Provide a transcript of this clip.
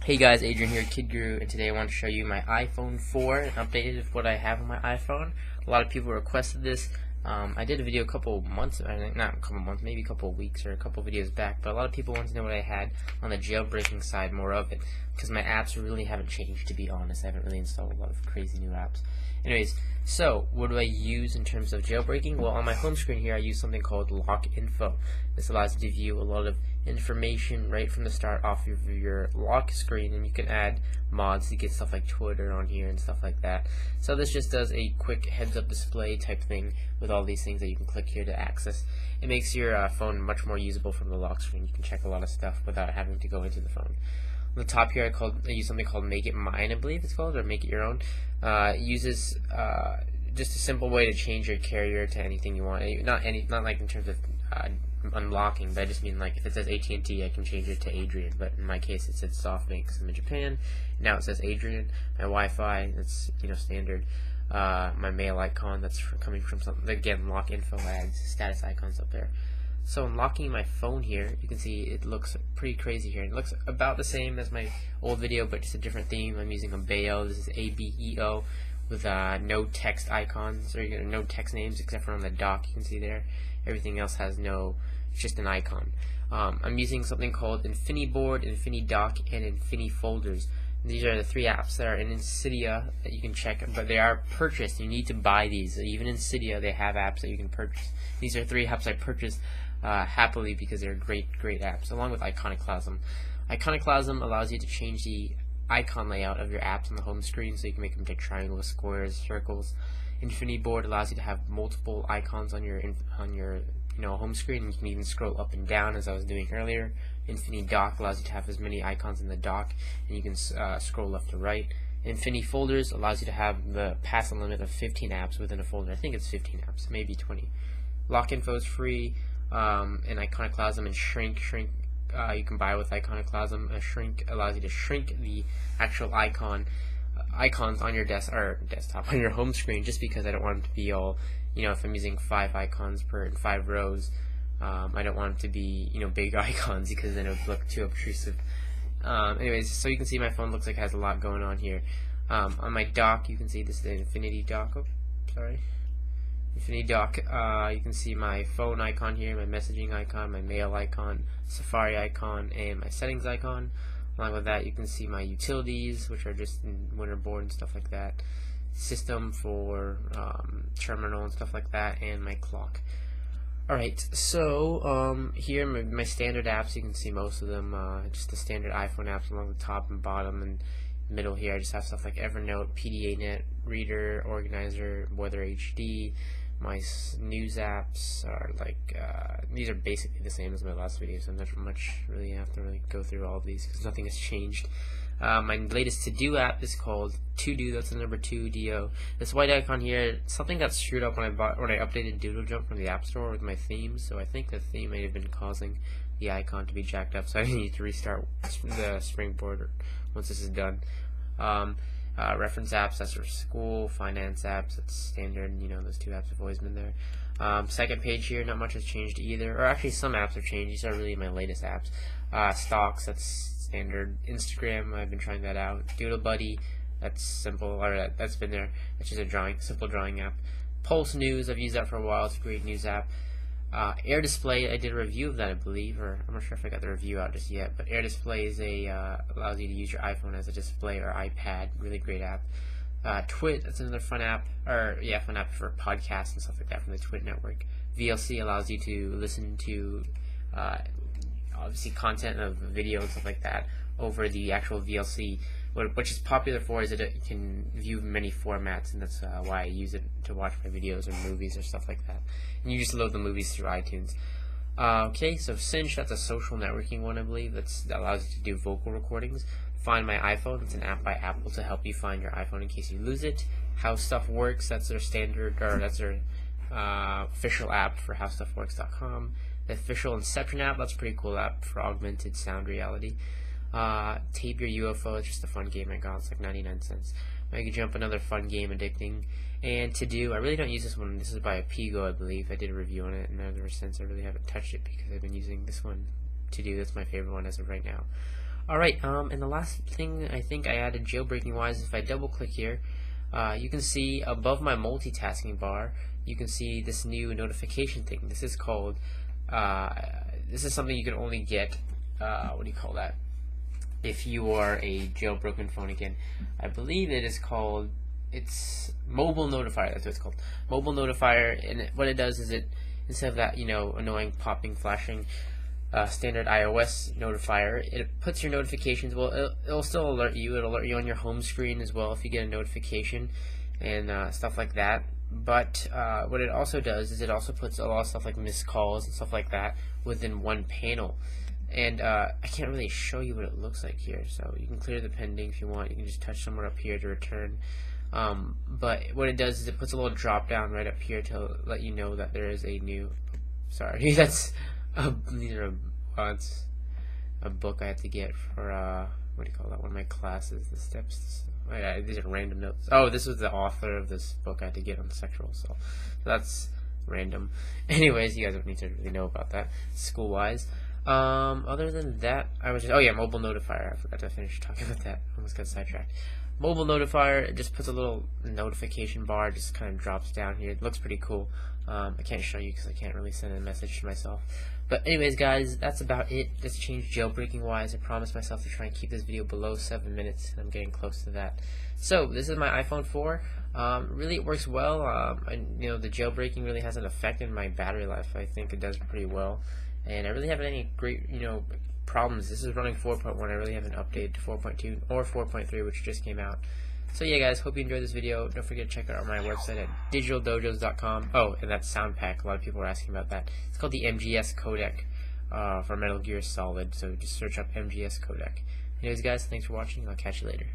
Hey guys, Adrian here, Kid Guru, and today I want to show you my iPhone 4, an updated of what I have on my iPhone. A lot of people requested this. I did a video a couple months, not a couple months, maybe a couple weeks or a couple videos back, but a lot of people want to know what I had on the jailbreaking side, more of it, because my apps really haven't changed, to be honest. I haven't really installed a lot of crazy new apps. Anyways, so what do I use in terms of jailbreaking? Well, on my home screen here, I use something called Lock Info. This allows you to view a lot of information right from the start off of your lock screen, and you can add mods to get stuff like Twitter on here and stuff like that. So this just does a quick heads-up display type thing with all these things that you can click here to access. It makes your phone much more usable from the lock screen. You can check a lot of stuff without having to go into the phone. On the top here, I use something called Make It Mine, I believe it's called, or Make It Your Own. It uses just a simple way to change your carrier to anything you want. Not like in terms of unlocking, but I just mean like if it says AT&T, I can change it to Adrian. But in my case, it said SoftBank because I'm in Japan. Now it says Adrian. My Wi-Fi, that's standard. My mail icon, that's coming from something. Again, lock info ads, status icons up there. So unlocking my phone here, you can see it looks pretty crazy here. It looks about the same as my old video, but just a different theme. I'm using a Bayo. This is ABEO with no text icons or no text names except for on the dock. You can see there. Everything else has it's just an icon. I'm using something called InfiniBoard, InfiniDock, and InfiniFolders. These are the three apps that are in Cydia that you can check, but they are purchased. You need to buy these. Even in Cydia, they have apps that you can purchase. These are three apps I purchased happily because they're great apps, along with Iconoclasm. Iconoclasm allows you to change the icon layout of your apps on the home screen, so you can make them into triangles, squares, circles. InfiniBoard allows you to have multiple icons on your home screen, and you can even scroll up and down as I was doing earlier. InfiniDock allows you to have as many icons in the dock, and you can scroll left to right. InfiniFolders allows you to have the pass a limit of 15 apps within a folder. I think it's 15 apps, maybe 20. Lock Info is free, and Iconoclasm and Shrink you can buy with Iconoclasm. A Shrink allows you to shrink the actual icons on your desktop on your home screen, just because I don't want them to be all, if I'm using 5 icons per 5 rows, I don't want them to be big icons because then it would look too obtrusive. Anyways, so you can see my phone looks like it has a lot going on here. On my dock, you can see this is the Infinity Dock. Infinity Dock. You can see my phone icon here, my messaging icon, my mail icon, Safari icon, and my settings icon. Along with that, you can see my utilities, which are just in Winterboard and stuff like that, system for terminal and stuff like that, and my clock. Alright, so here my standard apps, you can see most of them, just the standard iPhone apps along the top and bottom, and middle here I just have stuff like Evernote, PDAnet, Reader, Organizer, Weather HD. My news apps are like, these are basically the same as my last video, so I'm not much really have to go through all of these because nothing has changed. My latest to-do app is called To-Do, that's the number 2, D-O. This white icon here, something got screwed up when I updated Doodle Jump from the App Store with my theme, so I think the theme may have been causing the icon to be jacked up, so I need to restart the Springboard once this is done. Reference apps, that's for school. Finance apps, that's standard. Those 2 apps have always been there. Second page here, not much has changed either. Or actually, some apps have changed. These are really my latest apps. Stocks, that's standard. Instagram, I've been trying that out. Doodle Buddy, that's simple. Or that's been there. It's just a simple drawing app. Pulse News, I've used that for a while. It's a great news app. Air Display, I did a review of that, I believe, or I'm not sure if I got the review out just yet, but Air Display is allows you to use your iPhone as a display, or iPad. Really great app. Twit, that's another fun app, fun app for podcasts and stuff like that from the Twit network. VLC allows you to listen to obviously content of video and stuff like that over the actual VLC. Which is popular for is that it can view many formats, and that's why I use it to watch my videos or movies or stuff like that. And you just load the movies through iTunes. Okay, so Cinch, that's a social networking one, I believe. That allows you to do vocal recordings. Find My iPhone, it's an app by Apple to help you find your iPhone in case you lose it. How Stuff Works, that's their standard, or that's their official app for HowStuffWorks.com. The official Inception app, that's a pretty cool app for augmented sound reality. Tape Your UFO, it's just a fun game I got. It's like 99 cents. Make a Jump, another fun game, addicting. And To Do, I really don't use this one. This is by Pigo, I believe. I did a review on it, and ever since I really haven't touched it because I've been using this one, To Do. That's my favorite one as of right now. Alright, and the last thing I think I added jailbreaking wise, if I double click here, you can see above my multitasking bar, you can see this new notification thing. This is called, this is something you can only get, what do you call that? If you are a jailbroken phone again. I believe it is called, it's mobile notifier, that's what it's called. Mobile notifier, and what it does is it, instead of that, annoying popping, flashing, standard iOS notifier, it puts your notifications, well, it'll still alert you, it'll alert you on your home screen as well if you get a notification and stuff like that. But what it also does is it also puts a lot of stuff like missed calls and stuff like that within one panel. And I can't really show you what it looks like here, so you can clear the pending if you want. You can just touch somewhere up here to return. But what it does is it puts a little drop down right up here to let you know that there is a new, sorry, that's it's a book I have to get for what do you call that, one of my classes, the steps. These are random notes. Oh, this was the author of this book I had to get on sexual assault. So that's random. Anyways, you guys don't need to really know about that school wise. Other than that, I was just, oh yeah, mobile notifier. I forgot to finish talking about that. Almost got sidetracked. Mobile notifier, it just puts a little notification bar, just kind of drops down here. It looks pretty cool. I can't show you because I can't really send a message to myself. But anyways, guys, that's about it. Just changed jailbreaking wise. I promised myself to try and keep this video below 7 minutes, and I'm getting close to that. So this is my iPhone 4. Really, it works well. The jailbreaking really hasn't affected my battery life. I think it does pretty well, and I really haven't any great, problems. This is running 4.1. I really haven't updated to 4.2 or 4.3, which just came out. So yeah, guys, hope you enjoyed this video. Don't forget to check out my website at digitaldojos.com. Oh, and that's sound pack. A lot of people are asking about that. It's called the MGS codec for Metal Gear Solid. So just search up MGS codec. Anyways, guys, thanks for watching. I'll catch you later.